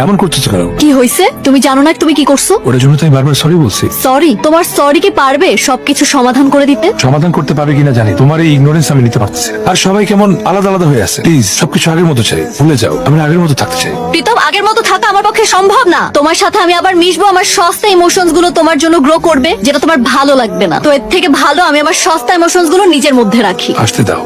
এমন করতেছো কেন? কি হয়েছে? তুমি জানো না তুমি কি করছো? ওটার জন্য তো আমি বারবার সরি বলছি। সরি? তোমার সরি কি পারবে সবকিছু সমাধান করে দিতে? সমাধান করতে পারবে কিনা জানি, তোমার এই ইগনোরেন্স আমি নিতে পারতেছি না। আর সবাই কেমন আলাদা আলাদা হয়ে আছে। প্লিজ সবকিছু আগের মতো চাই, ভুলে যাও। আমরা আগের মতো থাকতে চাই। প্রীতম, আগের মতো থাকা আমার পক্ষে সম্ভব না। তোমার সাথে আমি আবার মিশবো, আমার সস্তা ইমোশনস গুলো তোমার জন্য গ্রো করবে, যেটা তোমার ভালো লাগবে না। তো এর থেকে ভালো আমি আমার সস্তা ইমোশনস গুলো নিজের মধ্যে রাখি। আসতে দাও,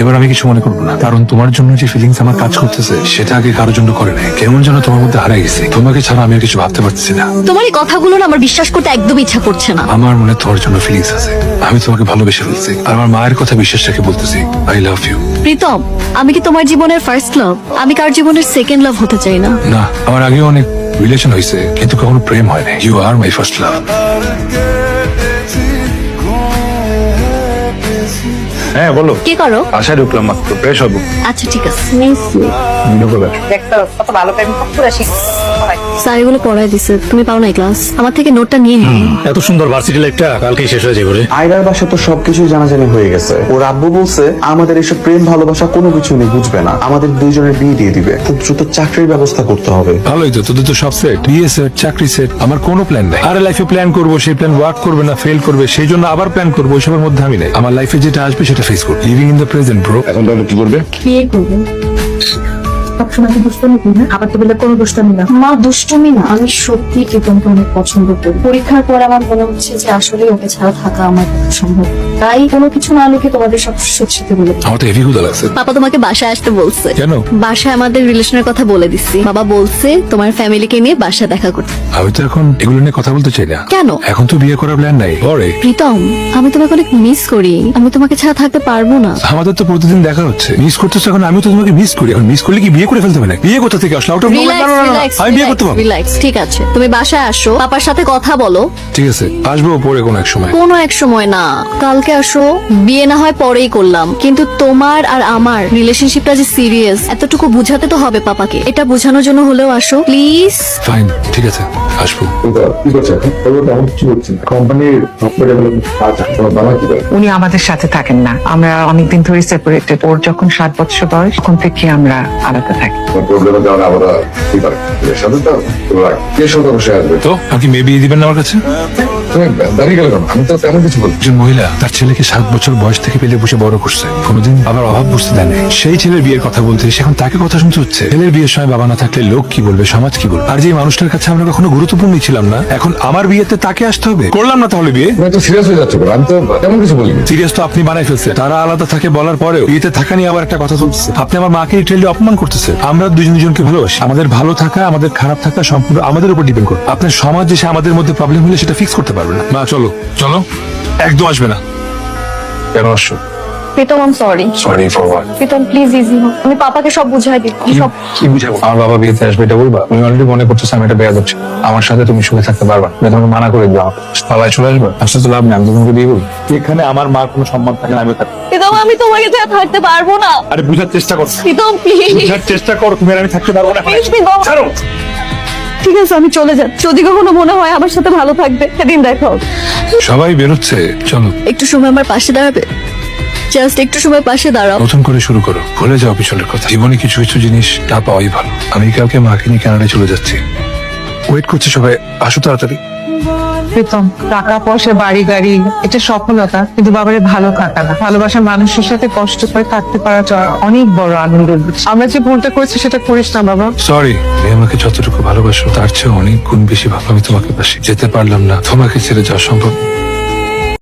এবার আমি কিছু মনে করবো না, কারণ তোমার জন্য যে ফিলিংস আমার কাজ করতেছে সেটা আগে কারোর জন্য করে নাই। কেমন যেন তোমার মধ্যে হারাই গেছি। তোমাকে ছাড়া আমি আর কিছু ভাবতে পারতেছি না। তোমার এই কথাগুলো না আমার বিশ্বাস করতে একদম ইচ্ছা করছে না। আমার মনে তোমার জন্য ফিলিংস আছে। আমি তোমাকে ভালোবেসে ফেলছি, আর আমার মায়ের কথা বিশ্বাস রেখে বলতেছি আই লাভ ইউ। প্রীতম, আমি কি তোমার জীবনের ফার্স্ট লাভ? আমি কার জীবনের সেকেন্ড লাভ হতে চাই না। না, আমার আগেও অনেক রিলেশন হয়েছে, কিন্তু কখনো প্রেম হয় না। You are my first love. হ্যাঁ বলো। কি করো? আশায় ঢুকলাম মাত্র, ফ্রেশ হবো। আচ্ছা ঠিক আছে। দেখতো কত ভালো প্রেম পুরো শিখছে। স্যারগুলো পড়াই দিছে, তুমি পাও না ক্লাস। আমার থেকে নোটটা নিয়ে নিও। এত সুন্দর ভার্সিটি লাইফটা কালকেই শেষ হয়ে যাবে রে। আয়রার বাসা তো সবকিছু জানাজানি হয়ে গেছে। ওর আব্বু বলছে আমাদের এসব প্রেম ভালোবাসা কোনো কিছু নেই, বুঝবে না। আমাদের দুইজনের বিয়ে দিয়ে দিবে। খুব দ্রুত চাকরির ব্যবস্থা করতে হবে। ভালোই তো, তোদের তো সব সেট, বিয়ে সেট, চাকরি সেট। আমার কোনো প্ল্যান নাই। আর লাইফে প্ল্যান করবো, সেই প্ল্যান ওয়ার্ক করবে না, ফেল করবে, সেই জন্য আবার প্ল্যান করবো। ওইসবের মধ্যে আমি নাই। আমার লাইফে যেটা আসবে সেটা ফেস করবো। Living in the present bro. এখন তাহলে কি করবে? বিয়ে করবেন। সবসময় কি দুষ্টমি করি না? আবার তো বলে কোনো দুষ্টমি না। মা দুষ্টমি না, আমি সত্যি প্রীতমকে অনেক পছন্দ করি। পরীক্ষার পর আমার মনে হচ্ছে যে আসলে ওকে ছাড়া থাকা আমার পক্ষে সম্ভব। তাই কোনো কিছু না লুকিয়ে তোমাদের সব সত্যি বলে দিই। আমার তো হেভি গুলো লাগছে। পাপা তোমাকে বাসায় আসতে বলছে। কেন? বাসায় আমাদের রিলেশনের কথা বলে দিচ্ছি। বাবা বলছে তোমার ফ্যামিলিকে নিয়ে বাসায় দেখা করতে। আমি তো এখন এগুলো নিয়ে কথা বলতে চাই না। কেন? এখন তো বিয়ে করার প্ল্যান নাই। পরে প্রীতম, আমি তোমাকে অনেক মিস করি। আমি তোমাকে ছাড়া থাকতে পারবো না। আমাদের তো প্রতিদিন দেখা হচ্ছে। মিস করতেছো এখন, আমিও তো তোমাকে মিস করি। এখন মিস করলে কি বিয়ে করে ফেলতে হবে না? বিয়ে কোথা থেকে আসলো? Out of nowhere. না, না, না, না, আমি বিয়ে করতে পারবো। রিল্যাক্স, ঠিক আছে। তুমি বাসায় আসো, পাপার সাথে কথা বলো। ঠিক আছে, আসবো পরে কোনো এক সময়। কোনো এক সময় না, কালকে আসো। বিয়ে না হয় পরেই করলাম, কিন্তু তোমার আর আমার রিলেশনশিপটা যে সিরিয়াস, এতটুকু বুঝাতে তো হবে পাপাকে। এটা বোঝানোর জন্য হলেও আসো প্লিজ। ফাইন, ঠিক আছে, আসবো। কি করছে এখন? তেমন কিছু করছি না। কোম্পানির সফটওয়্যার ডেভেলপমেন্ট কাজ তোমার বাবা কি করে? উনি আমাদের সাথে থাকেন না। আমরা অনেকদিন ধরে সেপারেটেড। ওর যখন 7 বছর বয়স তখন থেকে আমরা আলাদা থাকি। প্রবলেমের কারণে আমরা কি করে? এর সাথে তো কে সাথে বসে আসবে? তো আপনি কি মেয়ে বিয়ে দিবেন না আমার কাছে? তুমি দাঁড়িয়ে গেলে কেন? আমি তো তেমন কিছু বলি। একজন মহিলা তার ছেলেকে 7 বছর বয়স থেকে পেলে বসে বড় করছে, কোনোদিন আবার অভাব বুঝতে দেয় না। সেই ছেলের বিয়ের কথা বলতে সে এখন তাকে কথা শুনতে হচ্ছে। ছেলের বিয়ের সময় বাবা না থাকলে লোক কি বলবে, সমাজ কি বলবে? আর যে মানুষটার কাছে আমরা কখনো গুরুত্বপূর্ণই ছিলাম না, এখন আমার বিয়েতে তাকে আসতে হবে। করলাম না তাহলে বিয়ে? তুমি তো সিরিয়াস হয়ে যাচ্ছে। আমি তো তেমন কিছু বলিনি। সিরিয়াস তো আপনি বানাই ফেলছে। তারা আলাদা থাকে বলার পরেও বিয়েতে থাকা নিয়ে আবার একটা কথা চলছে। আপনি আমার মাকে ট্রেলে অপমান করতেছে। আমরা দুজনকে ভালোবাসি। আমাদের ভালো থাকা, আমাদের খারাপ থাকা সম্পূর্ণ আমাদের উপর ডিপেন্ড করে। আপনার সমাজ এসে আমাদের মধ্যে প্রবলেম হলে সেটা ফিক্স করতে পারবে না। মা চলো চলো। একদম আসবে না। কেন আসছো? Pritam, I am sorry. Sorry for what? Pritam please easy হো। আমি পাপাকে সব বুঝাই দিই। সব কি বুঝাবো? আমার বাবা বিয়েতে আসবে এটা বলবা? তুমি অলরেডি মনে করতেছো আমি এটা বেয়াদব ছিল। আমার সাথে তুমি সুখে থাকতে পারবা না। তোমাকে মানা করে দাও, পালায় চলে আসবে। আসলে তো লাভ নেই, আমি তো তোমাকে দিয়ে বলবো। এখানে আমার মার কোনো সম্মান থাকে না, আমিও থাকি। প্রীতম, আমি তোমাকে ছাড়া থাকতে পারবো না। আরে বুঝার চেষ্টা করো। প্রীতম প্লিজ। বুঝার চেষ্টা করো। তুমি আর আমি থাকতে পারবো না। ছাড়ো। ঠিক আছে, আমি চলে যাচ্ছি। যদি কখনো মনে হয় আমার সাথে ভালো থাকবে, সেদিন দেখো। সবাই বেরোচ্ছে, চলো। একটু সময় আমার পাশে দাঁড়াবে? জাস্ট একটু সময় পাশে দাঁড়াও। নতুন করে শুরু করো, ভুলে যাও পিছনের কথা। জীবনে কিছু কিছু জিনিস না পাওয়াই ভালো। আমি কালকে মাকে নিয়ে কানাডায় চলে যাচ্ছি। ওয়েট করছে সবাই, আসো তাড়াতাড়ি। প্রীতম, টাকা পয়সা বাড়ি গাড়ি এটা সফলতা, কিন্তু বাবারে ভালো থাকা না। ভালোবাসার মানুষের সাথে কষ্ট করে থাকতে পারাটা অনেক বড় আনন্দের বিষয়। আমরা যে ভুলটা করেছি সেটা করিস না বাবা। সরি, তুমি আমাকে যতটুকু ভালোবাসো তার চেয়ে অনেক গুণ বেশি ভালো আমি তোমাকে বাসি। যেতে পারলাম না, তোমাকে ছেড়ে যাওয়া সম্ভব।